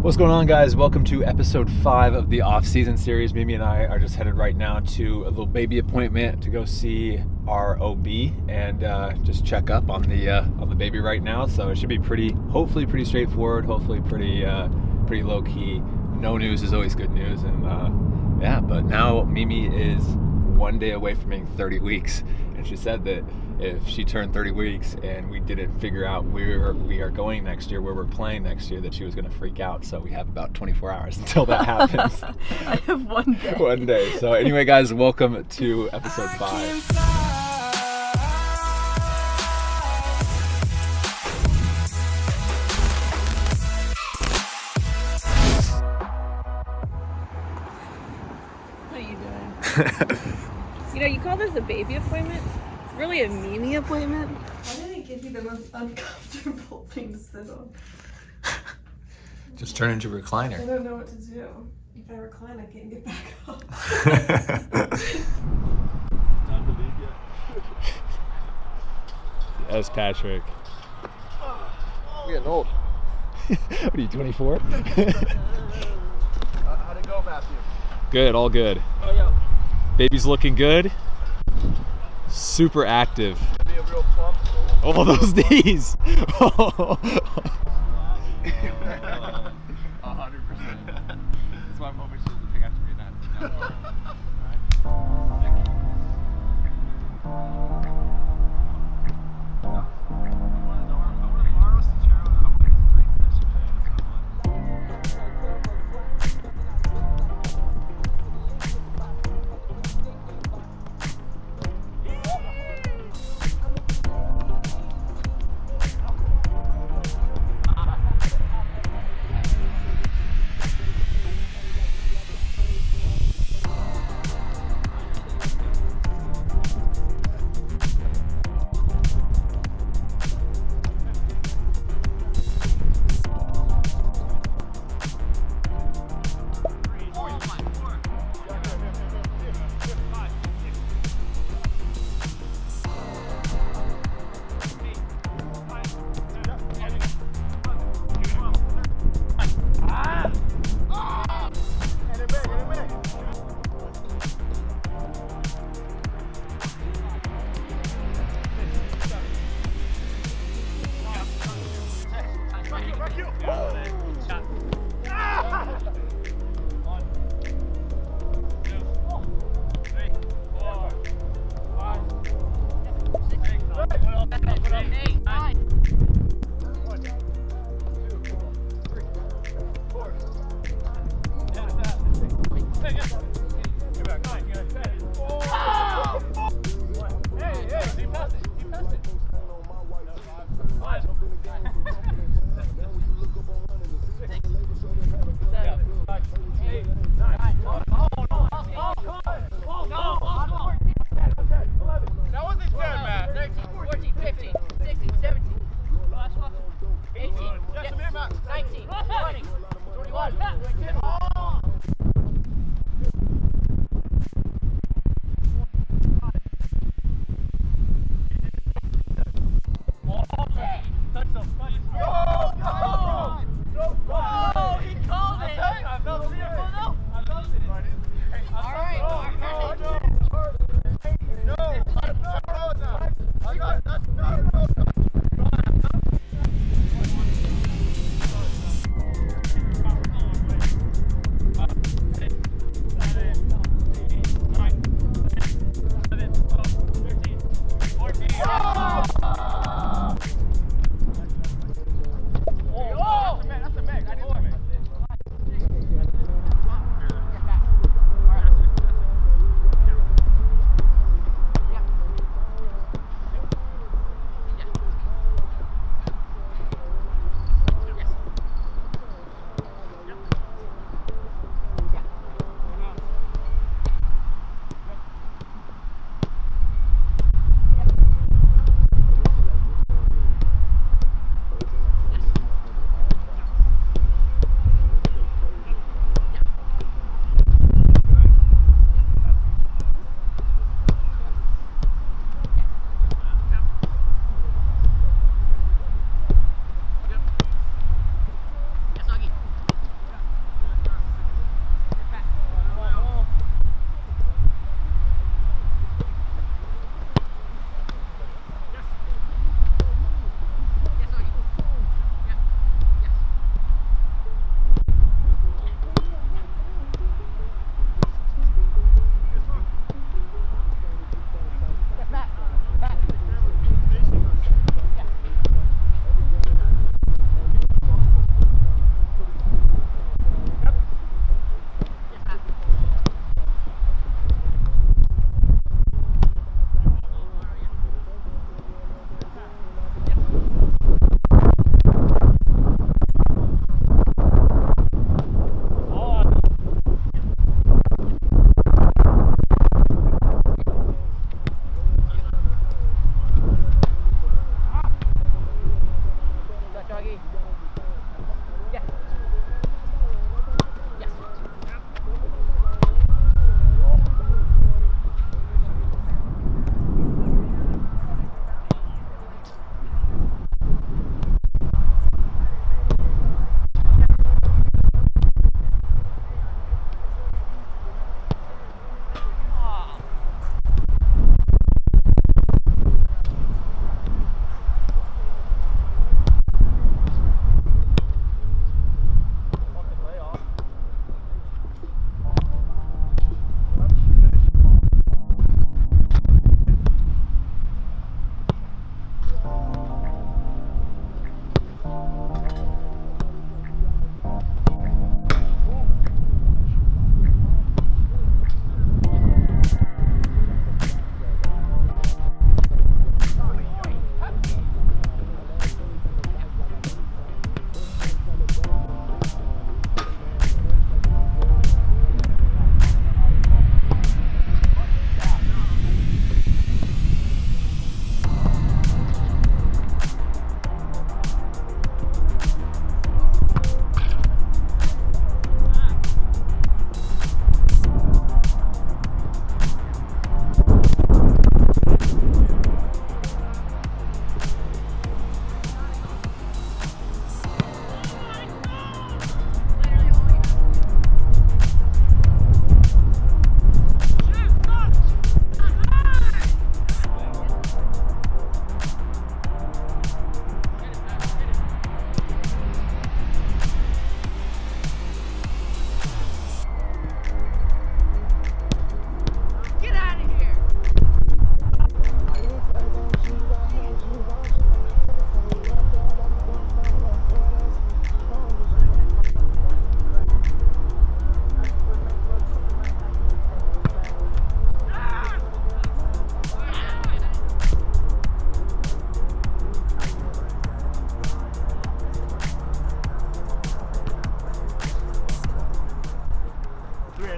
What's going on, guys? Welcome to episode 5 of the Offseason series. Mimi and I are just headed right now to a little baby appointment to go see our OB and just check up on the baby right now. So it should be hopefully pretty straightforward. Hopefully pretty low key. No news is always good news, and but now Mimi is one day away from being 30 weeks, and she said that if she turned 30 weeks and we didn't figure out where we are going next year, where we're playing next year, that she was going to freak out. So we have about 24 hours until that happens. I have one day. One day. So anyway, guys, welcome to episode 5. What are you doing? You call this a baby appointment? It's really a Mimi appointment. Why did they give you the most uncomfortable thing to sit on? Just turn into a recliner. I don't know what to do. If I recline, I can't get back up. Yes, Patrick. We're getting old. What are you, 24? How'd it go, Matthew? Good, all good. Oh, yeah. Baby's looking good. Super active. Be a real plump. Oh, those knees. 100%. That's why I'm hoping she doesn't take after me that.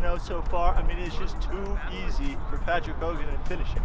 4-0 so far. I mean, it's just too easy for Patrick Hogan to finish it.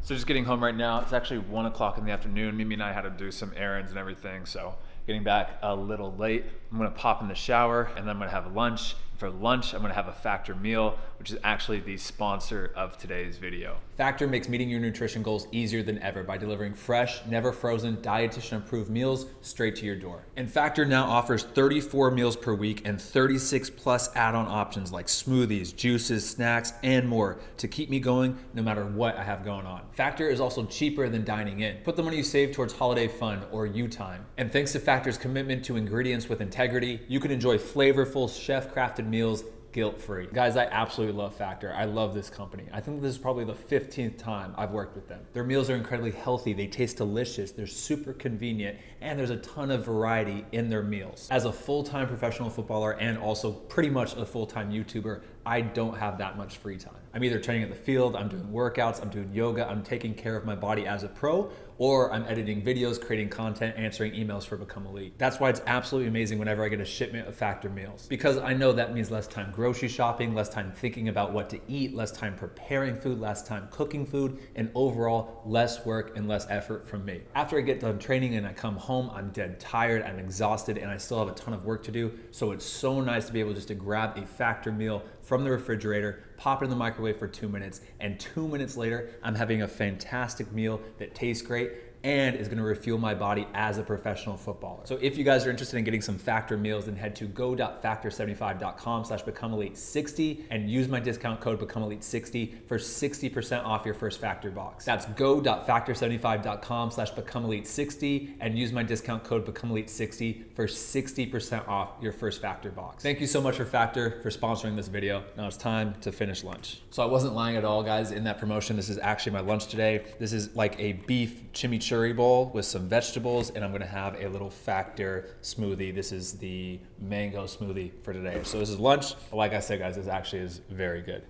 So just getting home right now. It's actually 1 o'clock in the afternoon. Mimi and I had to do some errands and everything, so getting back a little late. I'm gonna pop in the shower and then I'm gonna have lunch. For lunch, I'm gonna have a Factor meal, which is actually the sponsor of today's video. Factor makes meeting your nutrition goals easier than ever by delivering fresh, never frozen, dietitian approved meals straight to your door. And Factor now offers 34 meals per week and 36 plus add-on options like smoothies, juices, snacks, and more to keep me going no matter what I have going on. Factor is also cheaper than dining in. Put the money you save towards holiday fun or you time. And thanks to Factor's commitment to ingredients with integrity, you can enjoy flavorful, chef-crafted meals guilt-free. Guys, I absolutely love Factor. I love this company. I think this is probably the 15th time I've worked with them. Their meals are incredibly healthy, they taste delicious, they're super convenient, and there's a ton of variety in their meals. As a full-time professional footballer and also pretty much a full-time YouTuber, I don't have that much free time. I'm either training at the field, I'm doing workouts, I'm doing yoga, I'm taking care of my body as a pro, or I'm editing videos, creating content, answering emails for Become Elite. That's why it's absolutely amazing whenever I get a shipment of Factor meals, because I know that means less time grocery shopping, less time thinking about what to eat, less time preparing food, less time cooking food, and overall less work and less effort from me. After I get done training and I come home, I'm dead tired, I'm exhausted, and I still have a ton of work to do. So it's so nice to be able just to grab a Factor meal from the refrigerator, pop it in the microwave for 2 minutes, and 2 minutes later, I'm having a fantastic meal that tastes great and is gonna refuel my body as a professional footballer. So if you guys are interested in getting some Factor meals, then head to go.factor75.com/becomeelite60 and use my discount code becomeelite60 for 60% off your first Factor box. That's go.factor75.com/becomeelite60 and use my discount code becomeelite60 for 60% off your first Factor box. Thank you so much for Factor for sponsoring this video. Now it's time to finish lunch. So I wasn't lying at all, guys. In that promotion, this is actually my lunch today. This is like a beef chimichurri bowl with some vegetables, and I'm gonna have a little Factor smoothie. This is the mango smoothie for today. So this is lunch. Like I said, guys, this actually is very good.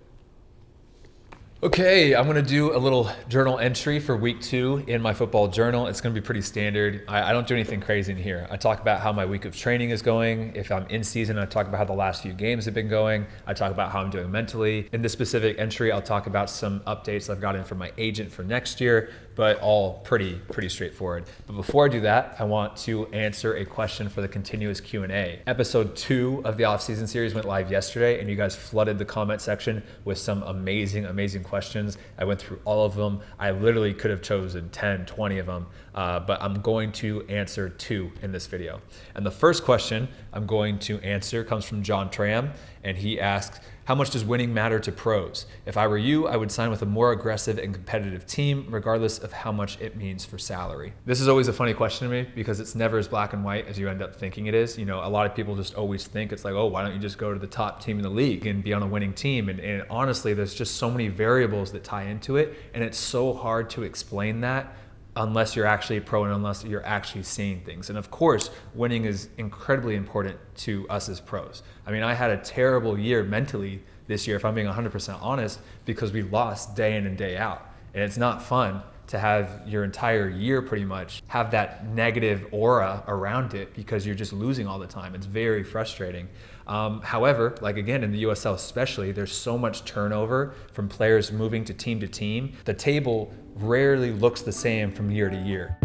Okay, I'm gonna do a little journal entry for week 2 in my football journal. It's gonna be pretty standard. I don't do anything crazy in here. I talk about how my week of training is going. If I'm in season, I talk about how the last few games have been going. I talk about how I'm doing mentally. In this specific entry, I'll talk about some updates I've gotten from my agent for next year, but all pretty straightforward. But before I do that, I want to answer a question for the continuous Q&A. Episode 2 of the off-season series went live yesterday, and you guys flooded the comment section with some amazing questions. I went through all of them. I literally could have chosen 10, 20 of them, but I'm going to answer 2 in this video. And the first question I'm going to answer comes from John Tram, and he asks, How much does winning matter to pros? If I were you, I would sign with a more aggressive and competitive team, regardless of how much it means for salary. This is always a funny question to me because it's never as black and white as you end up thinking it is. You know, a lot of people just always think it's like, oh, why don't you just go to the top team in the league and be on a winning team? And honestly, there's just so many variables that tie into it. And it's so hard to explain that unless you're actually a pro and unless you're actually seeing things. And of course, winning is incredibly important to us as pros. I mean, I had a terrible year mentally this year, if I'm being 100% honest, because we lost day in and day out. And it's not fun to have your entire year pretty much have that negative aura around it because you're just losing all the time. It's very frustrating. However, like again, in the USL especially, there's so much turnover from players moving to team. The table rarely looks the same from year to year.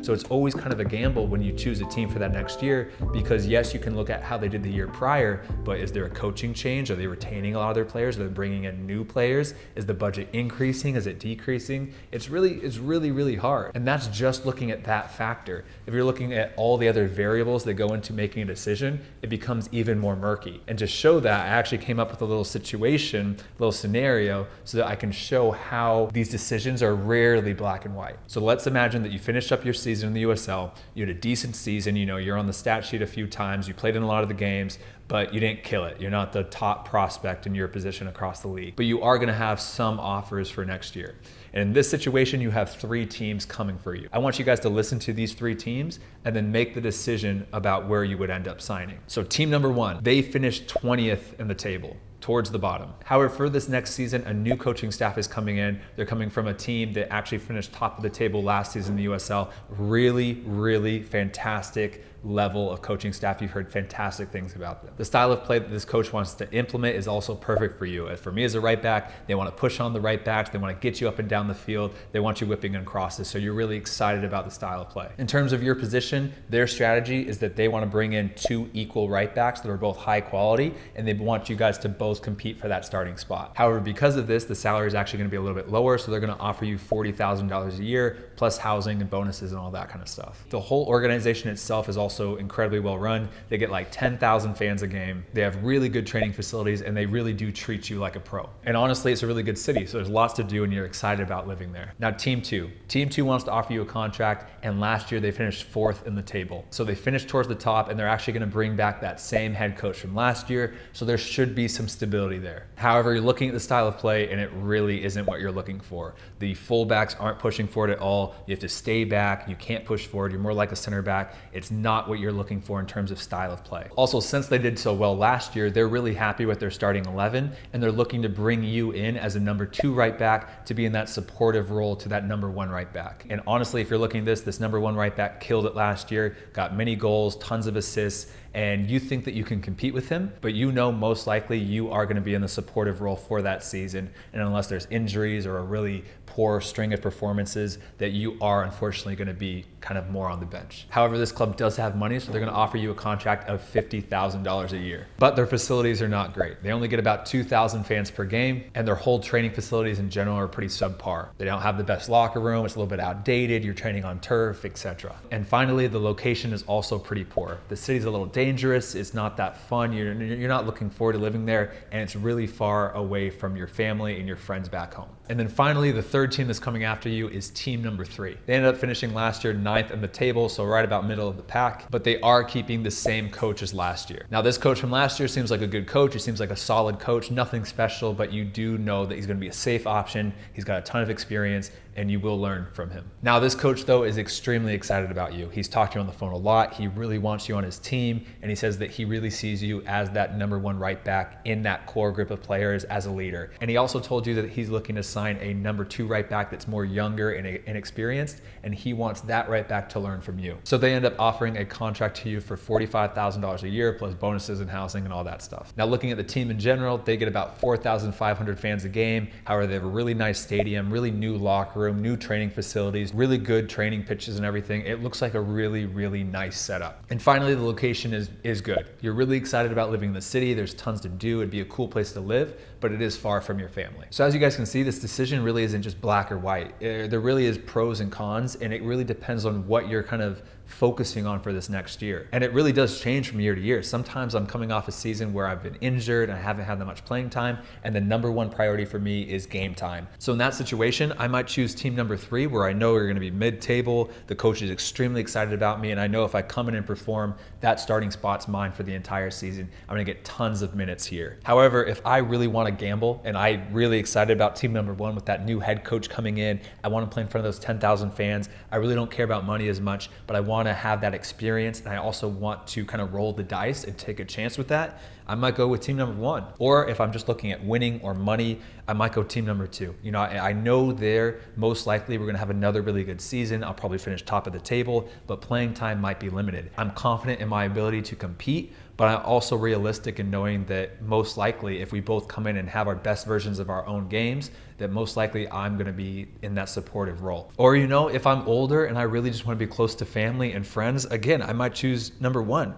So it's always kind of a gamble when you choose a team for that next year because yes, you can look at how they did the year prior, but is there a coaching change? Are they retaining a lot of their players? Are they bringing in new players? Is the budget increasing? Is it decreasing? It's really hard. And that's just looking at that factor. If you're looking at all the other variables that go into making a decision, it becomes even more murky. And to show that, I actually came up with a little situation, a little scenario, so that I can show how these decisions are rarely black and white. So let's imagine that you finished up your season in the USL, you had a decent season, you know, you're on the stat sheet a few times, you played in a lot of the games, but you didn't kill it. You're not the top prospect in your position across the league, but you are gonna have some offers for next year. And in this situation, you have 3 teams coming for you. I want you guys to listen to these 3 teams and then make the decision about where you would end up signing. So team number 1, they finished 20th in the table, towards the bottom. However, for this next season, a new coaching staff is coming in. They're coming from a team that actually finished top of the table last season in the USL. Really fantastic level of coaching staff. You've heard fantastic things about them. The style of play that this coach wants to implement is also perfect for you. For me as a right back, they want to push on the right backs. They want to get you up and down the field. They want you whipping in crosses. So you're really excited about the style of play. In terms of your position, their strategy is that they want to bring in 2 equal right backs that are both high quality, and they want you guys to both compete for that starting spot. However, because of this, the salary is actually going to be a little bit lower. So they're going to offer you $40,000 a year plus housing and bonuses and all that kind of stuff. The whole organization itself is also incredibly well run. They get like 10,000 fans a game. They have really good training facilities and they really do treat you like a pro. And honestly, it's a really good city. So there's lots to do and you're excited about living there. Now team 2. Team 2 wants to offer you a contract, and last year they finished 4th in the table. So they finished towards the top and they're actually going to bring back that same head coach from last year. So there should be some stability there. However, you're looking at the style of play and it really isn't what you're looking for. The fullbacks aren't pushing forward at all. You have to stay back. You can't push forward. You're more like a center back. It's not what you're looking for in terms of style of play. Also, since they did so well last year, they're really happy with their starting 11 and they're looking to bring you in as a number 2 right back to be in that supportive role to that number 1 right back. And honestly, if you're looking at this number 1 right back killed it last year, got many goals, tons of assists, and you think that you can compete with him, but you know most likely you are going to be in the supportive role for that season. And unless there's injuries or a really poor string of performances, that you are unfortunately going to be kind of more on the bench. However, this club does have money, so they're going to offer you a contract of $50,000 a year. But their facilities are not great. They only get about 2,000 fans per game, and their whole training facilities in general are pretty subpar. They don't have the best locker room, it's a little bit outdated, you're training on turf, etc. And finally, the location is also pretty poor. The city's a little dangerous, it's not that fun, you're not looking forward to living there, and it's really far away from your family and your friends back home. And then finally, the third team that's coming after you is team number 3. They ended up finishing last year 9th in the table, so right about middle of the pack, but they are keeping the same coach as last year. Now, this coach from last year seems like a good coach. He seems like a solid coach, nothing special, but you do know that he's going to be a safe option. He's got a ton of experience, and you will learn from him. Now, this coach, though, is extremely excited about you. He's talked to you on the phone a lot. He really wants you on his team, and he says that he really sees you as that number 1 right back in that core group of players as a leader. And he also told you that he's looking to sign a number 2 right back that's more younger and inexperienced, and he wants that right back to learn from you. So they end up offering a contract to you for $45,000 a year plus bonuses and housing and all that stuff. Now, looking at the team in general, they get about 4,500 fans a game. However, they have a really nice stadium, really new locker room, new training facilities, really good training pitches and everything. It looks like a really nice setup. And finally, the location is good. You're really excited about living in the city. There's tons to do. It'd be a cool place to live, but it is far from your family. So as you guys can see, this decision really isn't just black or white. There really is pros and cons, and it really depends on what you're kind of focusing on for this next year. And it really does change from year to year. Sometimes I'm coming off a season where I've been injured and I haven't had that much playing time, and the number one priority for me is game time. So in that situation, I might choose team number 3, where I know we're gonna be mid-table, the coach is extremely excited about me, and I know if I come in and perform, that starting spot's mine for the entire season. I'm gonna get tons of minutes here. However, if I really wanna gamble, and I'm really excited about team number 1 with that new head coach coming in, I wanna play in front of those 10,000 fans, I really don't care about money as much, but I wanna have that experience, and I also want to kind of roll the dice and take a chance with that, I might go with team number 1. Or if I'm just looking at winning or money, I might go team number 2. You know, I know there most likely we're gonna have another really good season. I'll probably finish top of the table, but playing time might be limited. I'm confident in my ability to compete, but I'm also realistic in knowing that most likely if we both come in and have our best versions of our own games, that most likely I'm gonna be in that supportive role. Or, you know, if I'm older and I really just wanna be close to family and friends, again, I might choose number 1.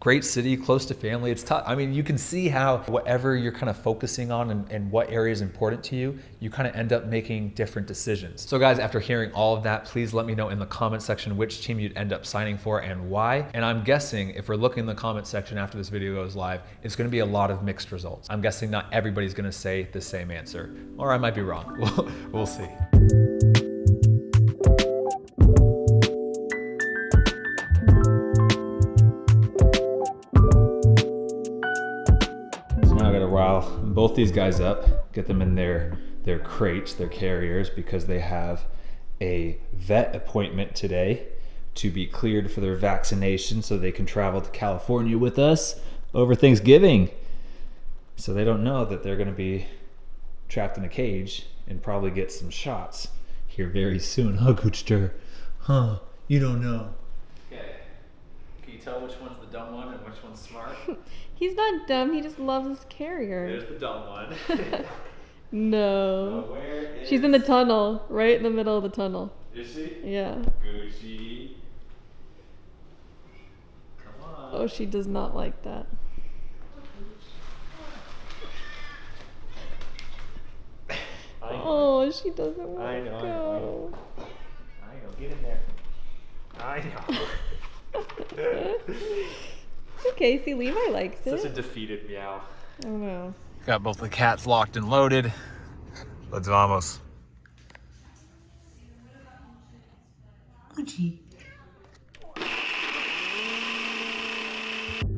Great city, close to family, it's tough. I mean, you can see how whatever you're kind of focusing on and what area is important to you, you kind of end up making different decisions. So guys, after hearing all of that, please let me know in the comment section which team you'd end up signing for and why. And I'm guessing if we're looking in the comment section after this video goes live, it's gonna be a lot of mixed results. I'm guessing not everybody's gonna say the same answer, or I might be wrong. We'll see. Rile both these guys up, get them in their crates, their carriers, because they have a vet appointment today to be cleared for their vaccination so they can travel to California with us over Thanksgiving. So they don't know that they're going to be trapped in a cage and probably get some shots here very soon. Huh, Goochster? Huh? You don't know. Okay. Can you tell which one's the dumb one and which one's smart? He's not dumb, he just loves his carrier. There's the dumb one. No. Oh, where is... She's in the tunnel, right in the middle of the tunnel. Is she? Yeah. Gucci. Come on. Oh, she does not like that. Oh, she doesn't want to go. I know. Get in there. I know. Okay, see, Levi likes it. Such a defeated meow. I don't know. Got both the cats locked and loaded. Let's vamos. Gucci.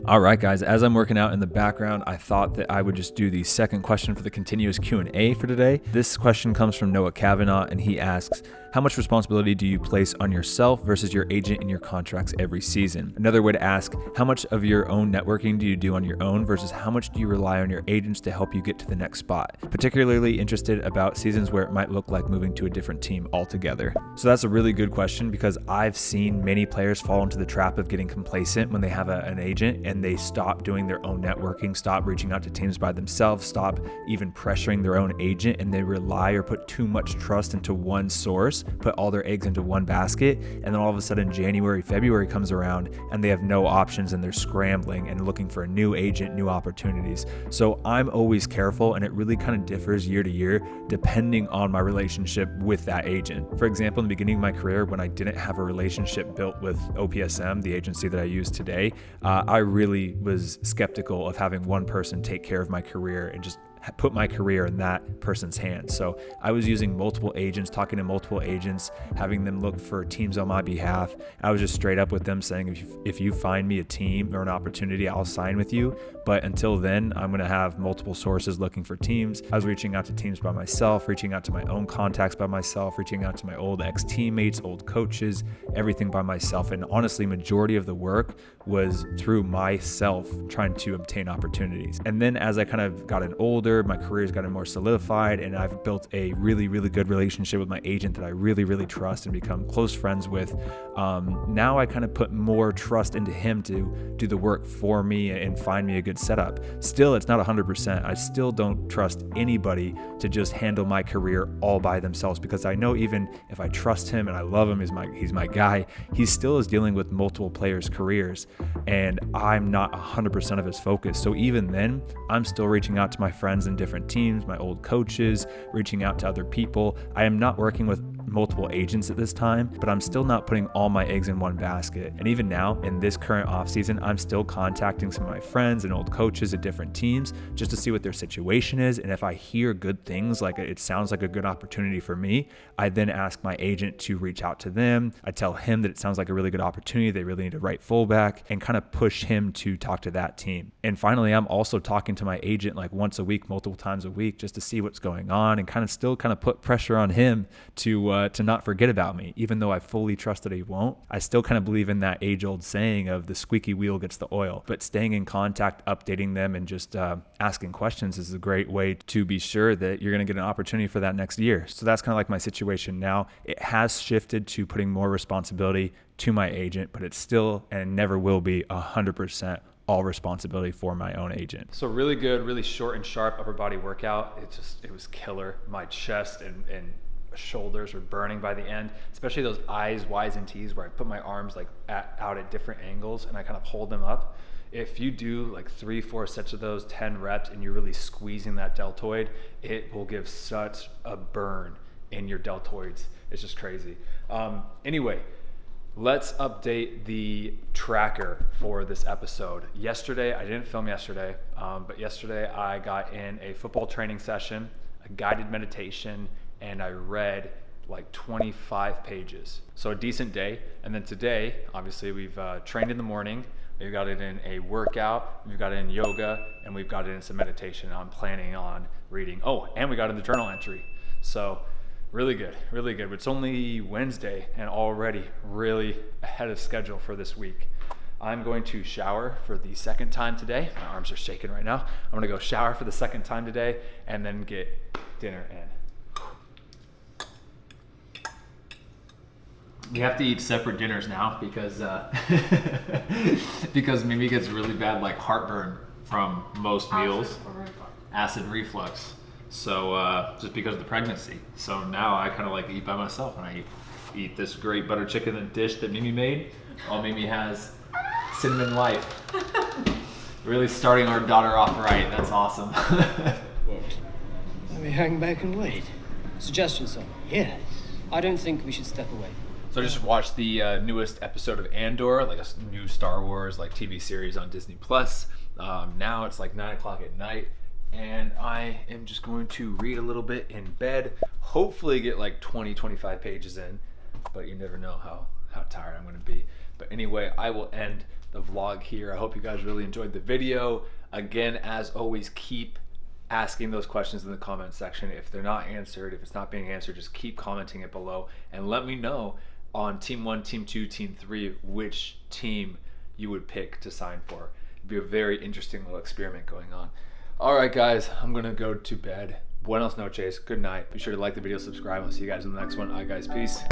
All right, guys, as I'm working out in the background, I thought that I would just do the second question for the continuous Q&A for today. This question comes from Noah Kavanaugh, and he asks, how much responsibility do you place on yourself versus your agent in your contracts every season? Another way to ask, how much of your own networking do you do on your own versus how much do you rely on your agents to help you get to the next spot? Particularly interested about seasons where it might look like moving to a different team altogether. So that's a really good question, because I've seen many players fall into the trap of getting complacent when they have an agent and they stop doing their own networking, stop reaching out to teams by themselves, stop even pressuring their own agent, and they rely or put too much trust into one source, put all their eggs into one basket, and then all of a sudden January, February comes around and they have no options and they're scrambling and looking for a new agent, new opportunities. So I'm always careful, and it really kind of differs year to year depending on my relationship with that agent. For example, in the beginning of my career, when I didn't have a relationship built with OPSM, the agency that I use today, I really was skeptical of having one person take care of my career and just put my career in that person's hands. So I was using multiple agents, talking to multiple agents, having them look for teams on my behalf. I was just straight up with them saying, if you find me a team or an opportunity, I'll sign with you. But until then, I'm going to have multiple sources looking for teams. I was reaching out to teams by myself, reaching out to my own contacts by myself, reaching out to my old ex-teammates, old coaches, everything by myself. And honestly, majority of the work was through myself trying to obtain opportunities. And then as I kind of gotten older, older, my career's gotten more solidified, and I've built a really, really good relationship with my agent that I really, really trust and become close friends with. Now I kind of put more trust into him to do the work for me and find me a good setup. Still, it's not 100%. I still don't trust anybody to just handle my career all by themselves, because I know even if I trust him and I love him, he's my guy, he still is dealing with multiple players' careers, and I'm not 100% of his focus. So even then, I'm still reaching out to my friends in different teams, my old coaches, reaching out to other people. I am not working with multiple agents at this time, but I'm still not putting all my eggs in one basket. And even now, in this current offseason, I'm still contacting some of my friends and old coaches at different teams just to see what their situation is. And if I hear good things, like it sounds like a good opportunity for me, I then ask my agent to reach out to them. I tell him that it sounds like a really good opportunity. They really need a right fullback, and kind of push him to talk to that team. And finally, I'm also talking to my agent like once a week, multiple times a week, just to see what's going on and kind of put pressure on him to not forget about me. Even though I fully trust that he won't, I still kind of believe in that age-old saying of the squeaky wheel gets the oil. But staying in contact, updating them, and just asking questions is a great way to be sure that you're going to get an opportunity for that next year. So that's kind of like my situation now. It has shifted to putting more responsibility to my agent, but it's still and never will be 100% all responsibility for my own agent. So really good, really short and sharp upper body workout. It was killer. My chest and shoulders were burning by the end, especially those I's, Y's, and T's where I put my arms like out at different angles and I kind of hold them up. If you do like 3-4 sets of those, 10 reps, and you're really squeezing that deltoid, it will give such a burn in your deltoids. It's just crazy. Anyway, let's update the tracker for this episode. Yesterday, I didn't film yesterday, but yesterday I got in a football training session, a guided meditation, and I read like 25 pages. So a decent day. And then today, obviously we've trained in the morning, we've got it in a workout, we've got it in yoga, and we've got it in some meditation. I'm planning on reading. Oh, and we got in the journal entry. So really good, really good. It's only Wednesday and already really ahead of schedule for this week. I'm going to shower for the second time today. My arms are shaking right now. I'm gonna go shower for the second time today and then get dinner in. We have to eat separate dinners now because because Mimi gets really bad like heartburn from most meals. Acid reflux. So just because of the pregnancy. So now I kind of like eat by myself, and I eat this great butter chicken dish that Mimi made. While Mimi has cinnamon life. Really starting our daughter off right. That's awesome. Let me hang back and wait. Suggestion, sir? Yes. I don't think we should step away. So I just watched the newest episode of Andor, like a new Star Wars like TV series on Disney Plus. Now it's like 9 o'clock at night, and I am just going to read a little bit in bed. Hopefully get like 20-25 pages in, but you never know how tired I'm going to be. But anyway, I will end the vlog here. I hope you guys really enjoyed the video. Again, as always, keep asking those questions in the comment section. If they're not answered, if it's not being answered, just keep commenting it below and let me know on Team 1, Team 2, Team 3, which team you would pick to sign for. It'd be a very interesting little experiment going on. All right, guys, I'm gonna go to bed. Buenos noches, good night. Be sure to like the video, subscribe. I'll see you guys in the next one. All right, guys, peace.